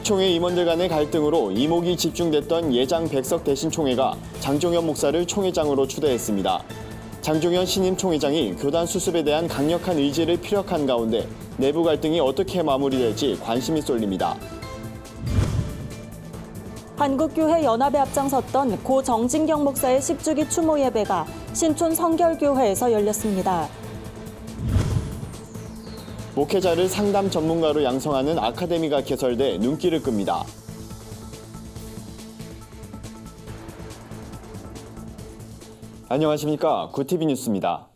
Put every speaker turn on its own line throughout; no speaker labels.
총회 임원들 간의 갈등으로 이목이 집중됐던 예장 백석 대신 총회가 장종현 목사를 총회장으로 추대했습니다. 장종현 신임 총회장이 교단 수습에 대한 강력한 의지를 피력한 가운데 내부 갈등이 어떻게 마무리될지 관심이 쏠립니다.
한국교회 연합에 앞장섰던 고 정진경 목사의 10주기 추모 예배가 신촌 성결교회에서 열렸습니다.
목회자를 상담 전문가로 양성하는 아카데미가 개설돼 눈길을 끕니다. 안녕하십니까. 구티비 뉴스입니다.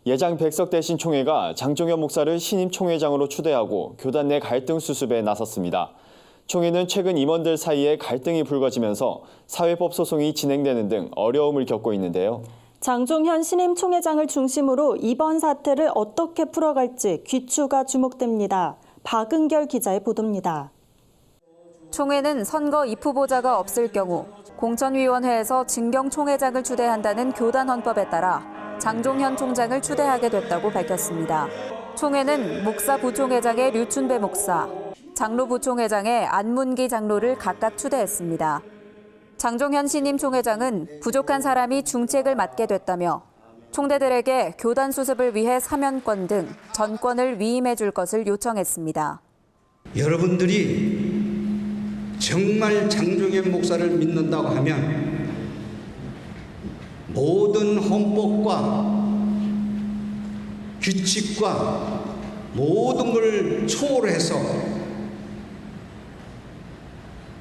예장 백석 대신 총회가 장종현 목사를 신임 총회장으로 추대하고 교단 내 갈등 수습에 나섰습니다. 총회는 최근 임원들 사이에 갈등이 불거지면서 사회법 소송이 진행되는 등 어려움을 겪고 있는데요.
장종현 신임 총회장을 중심으로 이번 사태를 어떻게 풀어갈지 귀추가 주목됩니다. 박은결 기자의 보도입니다.
총회는 선거 입후보자가 없을 경우 공천위원회에서 진경 총회장을 추대한다는 교단 헌법에 따라 장종현 총장을 추대하게 됐다고 밝혔습니다. 총회는 목사 부총회장의 류춘배 목사, 장로 부총회장의 안문기 장로를 각각 추대했습니다. 장종현 신임 총회장은 부족한 사람이 중책을 맡게 됐다며 총대들에게 교단 수습을 위해 사면권 등 전권을 위임해 줄 것을 요청했습니다.
여러분들이 정말 장종현 목사를 믿는다고 하면 모든 헌법과 규칙과 모든 걸 초월해서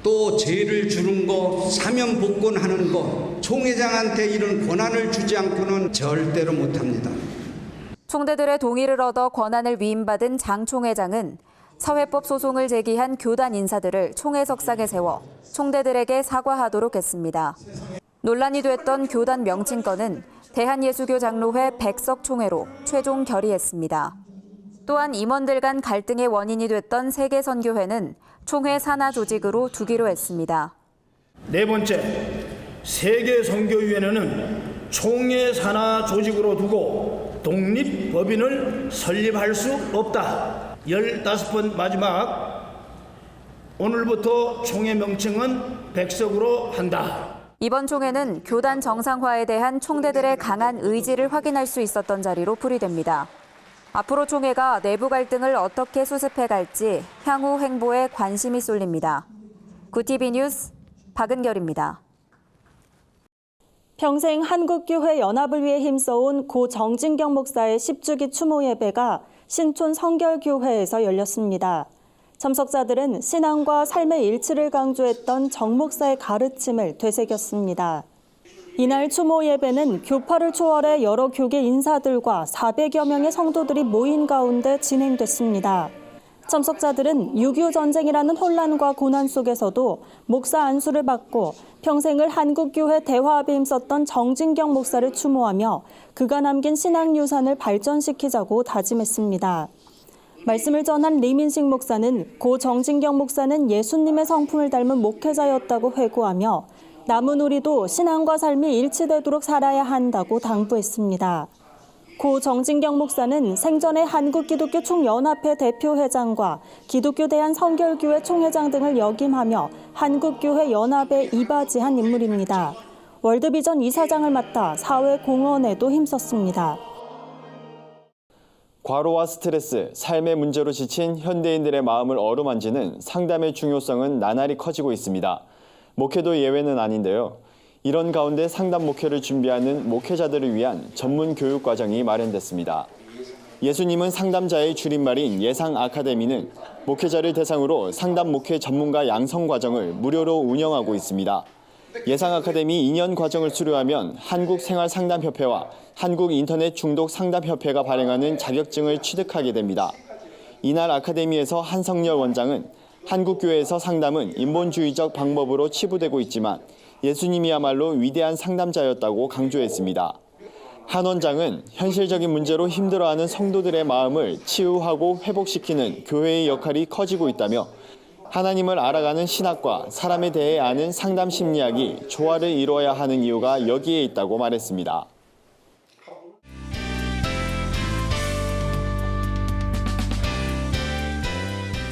또 죄를 주는 거, 사면 복권하는 거, 총회장한테 이런 권한을 주지 않고는 절대로 못합니다.
총대들의 동의를 얻어 권한을 위임받은 장 총회장은 사회법 소송을 제기한 교단 인사들을 총회석상에 세워 총대들에게 사과하도록 했습니다. 논란이 됐던 교단 명칭권은 대한예수교 장로회 백석 총회로 최종 결의했습니다. 또한 임원들 간 갈등의 원인이 됐던 세계선교회는 총회 산하 조직으로 두기로 했습니다.
네 번째, 세계선교위원회는 총회 산하 조직으로 두고 독립법인을 설립할 수 없다. 15번 마지막, 오늘부터 총회 명칭은 백석으로 한다.
이번 총회는 교단 정상화에 대한 총대들의 강한 의지를 확인할 수 있었던 자리로 풀이됩니다. 앞으로 총회가 내부 갈등을 어떻게 수습해 갈지 향후 행보에 관심이 쏠립니다. 구티비 뉴스 박은결입니다.
평생 한국교회 연합을 위해 힘써온 고 정진경 목사의 10주기 추모 예배가 신촌 성결교회에서 열렸습니다. 참석자들은 신앙과 삶의 일치를 강조했던 정 목사의 가르침을 되새겼습니다. 이날 추모 예배는 교파를 초월해 여러 교계 인사들과 400여 명의 성도들이 모인 가운데 진행됐습니다. 참석자들은 6.25 전쟁이라는 혼란과 고난 속에서도 목사 안수를 받고 평생을 한국교회 대화합에 힘썼던 정진경 목사를 추모하며 그가 남긴 신앙 유산을 발전시키자고 다짐했습니다. 말씀을 전한 리민식 목사는 고 정진경 목사는 예수님의 성품을 닮은 목회자였다고 회고하며 남은 우리도 신앙과 삶이 일치되도록 살아야 한다고 당부했습니다. 고 정진경 목사는 생전에 한국기독교 총연합회 대표회장과 기독교 대한성결교회 총회장 등을 역임하며 한국교회 연합에 이바지한 인물입니다. 월드비전 이사장을 맡아 사회 공헌에도 힘썼습니다.
과로와 스트레스, 삶의 문제로 지친 현대인들의 마음을 어루만지는 상담의 중요성은 나날이 커지고 있습니다. 목회도 예외는 아닌데요. 이런 가운데 상담 목회를 준비하는 목회자들을 위한 전문 교육 과정이 마련됐습니다. 예수님은 상담자의 줄임말인 예상 아카데미는 목회자를 대상으로 상담 목회 전문가 양성 과정을 무료로 운영하고 있습니다. 예상 아카데미 2년 과정을 수료하면 한국생활상담협회와 한국인터넷중독상담협회가 발행하는 자격증을 취득하게 됩니다. 이날 아카데미에서 한성열 원장은 한국교회에서 상담은 인본주의적 방법으로 치부되고 있지만 예수님이야말로 위대한 상담자였다고 강조했습니다. 한 원장은 현실적인 문제로 힘들어하는 성도들의 마음을 치유하고 회복시키는 교회의 역할이 커지고 있다며 하나님을 알아가는 신학과 사람에 대해 아는 상담 심리학이 조화를 이루어야 하는 이유가 여기에 있다고 말했습니다.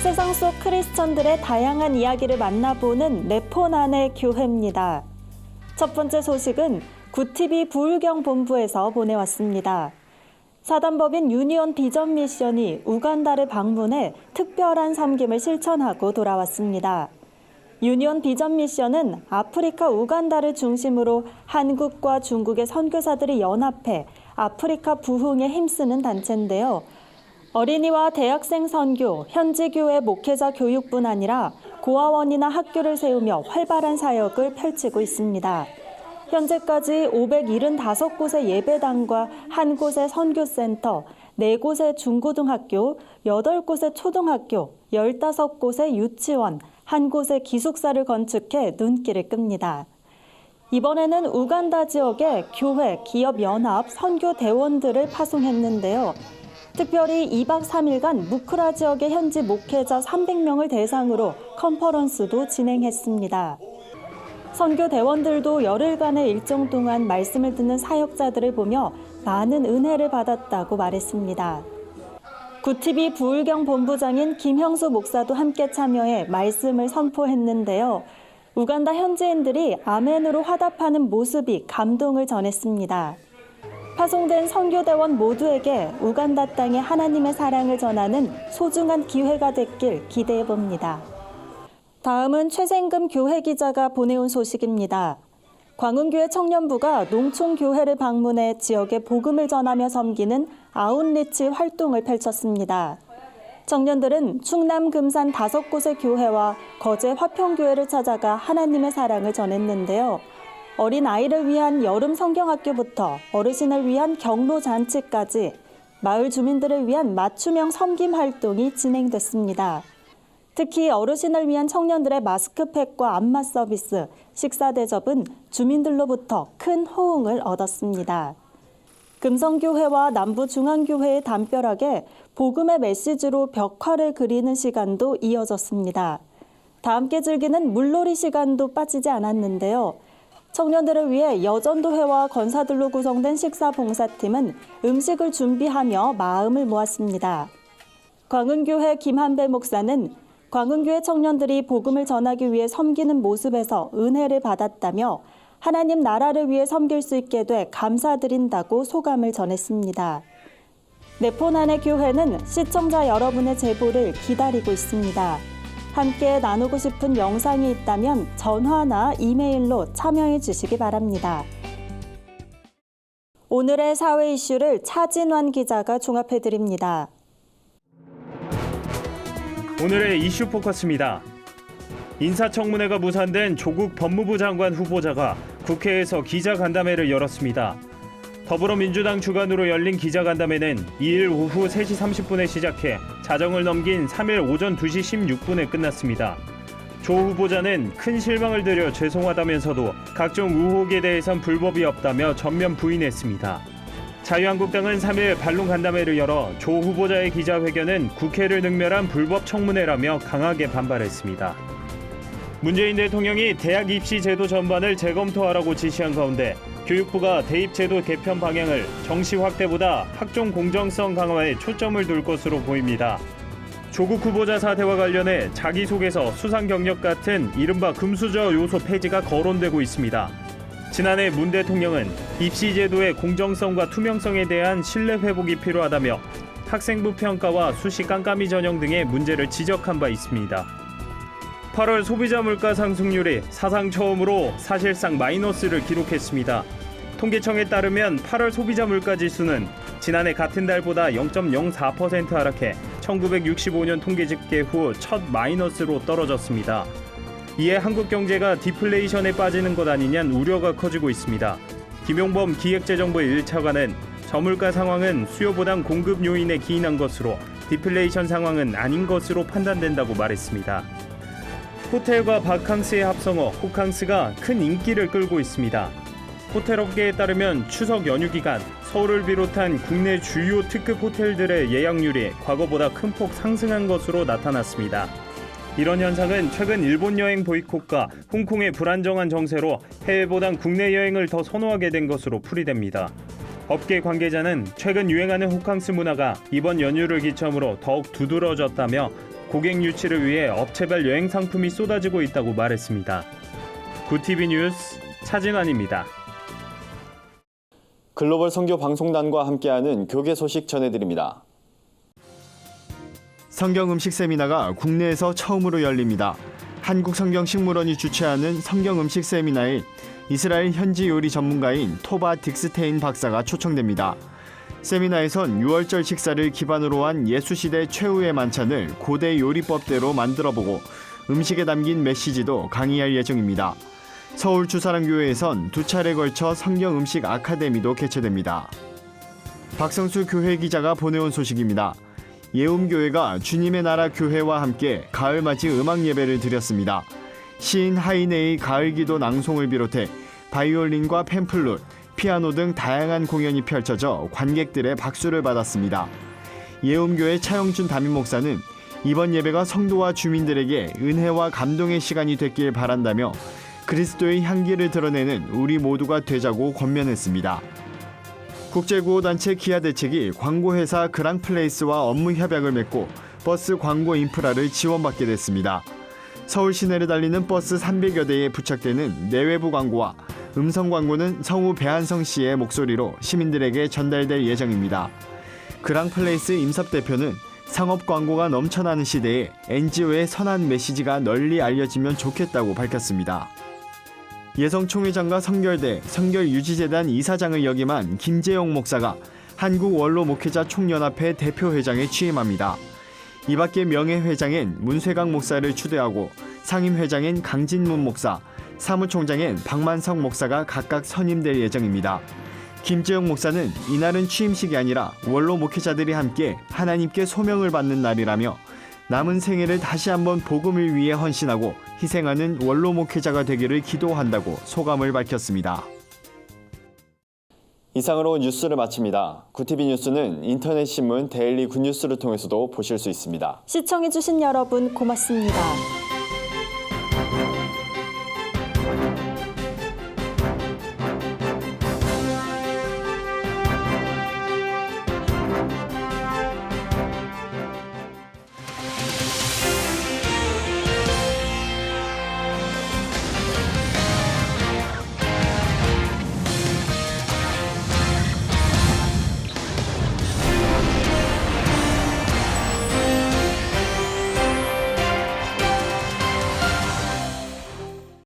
세상 속 크리스천들의 다양한 이야기를 만나보는 네포난의 교회입니다. 첫 번째 소식은 구TV 부울경 본부에서 보내왔습니다. 사단법인 유니온 비전 미션이 우간다를 방문해 특별한 섬김을 실천하고 돌아왔습니다. 유니온 비전 미션은 아프리카 우간다를 중심으로 한국과 중국의 선교사들이 연합해 아프리카 부흥에 힘쓰는 단체인데요. 어린이와 대학생 선교, 현지 교회 목회자 교육뿐 아니라 고아원이나 학교를 세우며 활발한 사역을 펼치고 있습니다. 현재까지 575곳의 예배당과 1곳의 선교센터, 4곳의 중고등학교, 8곳의 초등학교, 15곳의 유치원, 1곳의 기숙사를 건축해 눈길을 끕니다. 이번에는 우간다 지역의 교회, 기업 연합, 선교 대원들을 파송했는데요. 특별히 2박 3일간 무크라 지역의 현지 목회자 300명을 대상으로 컨퍼런스도 진행했습니다. 선교 대원들도 열흘간의 일정 동안 말씀을 듣는 사역자들을 보며 많은 은혜를 받았다고 말했습니다. 구TV 부울경 본부장인 김형수 목사도 함께 참여해 말씀을 선포했는데요. 우간다 현지인들이 아멘으로 화답하는 모습이 감동을 전했습니다. 파송된 선교대원 모두에게 우간다 땅에 하나님의 사랑을 전하는 소중한 기회가 됐길 기대해 봅니다. 다음은 최생금 교회 기자가 보내온 소식입니다. 광운교회 청년부가 농촌교회를 방문해 지역에 복음을 전하며 섬기는 아웃리치 활동을 펼쳤습니다. 청년들은 충남 금산 5곳의 교회와 거제 화평교회를 찾아가 하나님의 사랑을 전했는데요. 어린아이를 위한 여름 성경학교부터 어르신을 위한 경로잔치까지 마을 주민들을 위한 맞춤형 섬김 활동이 진행됐습니다. 특히 어르신을 위한 청년들의 마스크팩과 안마 서비스, 식사 대접은 주민들로부터 큰 호응을 얻었습니다. 금성교회와 남부중앙교회의 담벼락에 복음의 메시지로 벽화를 그리는 시간도 이어졌습니다. 다 함께 즐기는 물놀이 시간도 빠지지 않았는데요. 청년들을 위해 여전도회와 권사들로 구성된 식사봉사팀은 음식을 준비하며 마음을 모았습니다. 광운교회 김한배 목사는 광운교회 청년들이 복음을 전하기 위해 섬기는 모습에서 은혜를 받았다며 하나님 나라를 위해 섬길 수 있게 돼 감사드린다고 소감을 전했습니다. 네포난의 교회는 시청자 여러분의 제보를 기다리고 있습니다. 함께 나누고 싶은 영상이 있다면 전화나 이메일로 참여해 주시기 바랍니다. 오늘의 사회 이슈를 차진환 기자가 종합해 드립니다.
오늘의 이슈 포커스입니다. 인사청문회가 무산된 조국 법무부 장관 후보자가 국회에서 기자간담회를 열었습니다. 더불어민주당 주관으로 열린 기자간담회는 2일 오후 3시 30분에 시작해 자정을 넘긴 3일 오전 2시 16분에 끝났습니다. 조 후보자는 큰 실망을 드려 죄송하다면서도 각종 의혹에 대해선 불법이 없다며 전면 부인했습니다. 자유한국당은 3일 반론 간담회를 열어 조 후보자의 기자회견은 국회를 능멸한 불법 청문회라며 강하게 반발했습니다. 문재인 대통령이 대학 입시 제도 전반을 재검토하라고 지시한 가운데 교육부가 대입제도 개편 방향을 정시 확대보다 학종 공정성 강화에 초점을 둘 것으로 보입니다. 조국 후보자 사태와 관련해 자기소개서, 수상 경력 같은 이른바 금수저 요소 폐지가 거론되고 있습니다. 지난해 문 대통령은 입시 제도의 공정성과 투명성에 대한 신뢰 회복이 필요하다며 학생부 평가와 수시 깜깜이 전형 등의 문제를 지적한 바 있습니다. 8월 소비자 물가 상승률이 사상 처음으로 사실상 마이너스를 기록했습니다. 통계청에 따르면 8월 소비자 물가 지수는 지난해 같은 달보다 0.04% 하락해 1965년 통계 집계 후 첫 마이너스로 떨어졌습니다. 이에 한국 경제가 디플레이션에 빠지는 것 아니냐는 우려가 커지고 있습니다. 김용범 기획재정부 1차관은 저물가 상황은 수요 보단 공급 요인에 기인한 것으로 디플레이션 상황은 아닌 것으로 판단된다고 말했습니다. 호텔과 바캉스의 합성어 호캉스가 큰 인기를 끌고 있습니다. 호텔업계에 따르면 추석 연휴 기간 서울을 비롯한 국내 주요 특급 호텔들의 예약률이 과거보다 큰 폭 상승한 것으로 나타났습니다. 이런 현상은 최근 일본 여행 보이콧과 홍콩의 불안정한 정세로 해외보단 국내 여행을 더 선호하게 된 것으로 풀이됩니다. 업계 관계자는 최근 유행하는 호캉스 문화가 이번 연휴를 기점으로 더욱 두드러졌다며 고객 유치를 위해 업체별 여행 상품이 쏟아지고 있다고 말했습니다. 구TV 뉴스 차진환입니다.
글로벌 선교 방송단과 함께하는 교계 소식 전해드립니다. 성경 음식 세미나가 국내에서 처음으로 열립니다. 한국성경식물원이 주최하는 성경 음식 세미나에 이스라엘 현지 요리 전문가인 토바 딕스테인 박사가 초청됩니다. 세미나에선 6월절 식사를 기반으로 한 예수시대 최후의 만찬을 고대 요리법대로 만들어보고 음식에 담긴 메시지도 강의할 예정입니다. 서울 주사랑교회에선 2차례 걸쳐 성경 음식 아카데미도 개최됩니다. 박성수 교회 기자가 보내온 소식입니다. 예움교회가 주님의 나라 교회와 함께 가을맞이 음악 예배를 드렸습니다. 시인 하이네의 가을기도 낭송을 비롯해 바이올린과 팸플룻, 피아노 등 다양한 공연이 펼쳐져 관객들의 박수를 받았습니다. 예움교회 차영준 담임 목사는 이번 예배가 성도와 주민들에게 은혜와 감동의 시간이 됐길 바란다며 그리스도의 향기를 드러내는 우리 모두가 되자고 권면했습니다. 국제구호단체 기아대책이 광고회사 그랑플레이스와 업무 협약을 맺고 버스 광고 인프라를 지원받게 됐습니다. 서울 시내를 달리는 버스 300여 대에 부착되는 내외부 광고와 음성 광고는 성우 배한성 씨의 목소리로 시민들에게 전달될 예정입니다. 그랑플레이스 임섭 대표는 상업 광고가 넘쳐나는 시대에 NGO의 선한 메시지가 널리 알려지면 좋겠다고 밝혔습니다. 예성총회장과 성결대, 성결유지재단 이사장을 역임한 김재용 목사가 한국원로목회자 총연합회 대표회장에 취임합니다. 이 밖에 명예회장엔 문쇠강 목사를 추대하고 상임회장엔 강진문 목사, 사무총장엔 박만성 목사가 각각 선임될 예정입니다. 김재용 목사는 이날은 취임식이 아니라 원로 목회자들이 함께 하나님께 소명을 받는 날이라며 남은 생애를 다시 한번 복음을 위해 헌신하고 희생하는 원로 목회자가 되기를 기도한다고 소감을 밝혔습니다. 이상으로 뉴스를 마칩니다. 구TV 뉴스는 인터넷 신문 데일리 굿뉴스를 통해서도 보실 수 있습니다.
시청해주신 여러분 고맙습니다.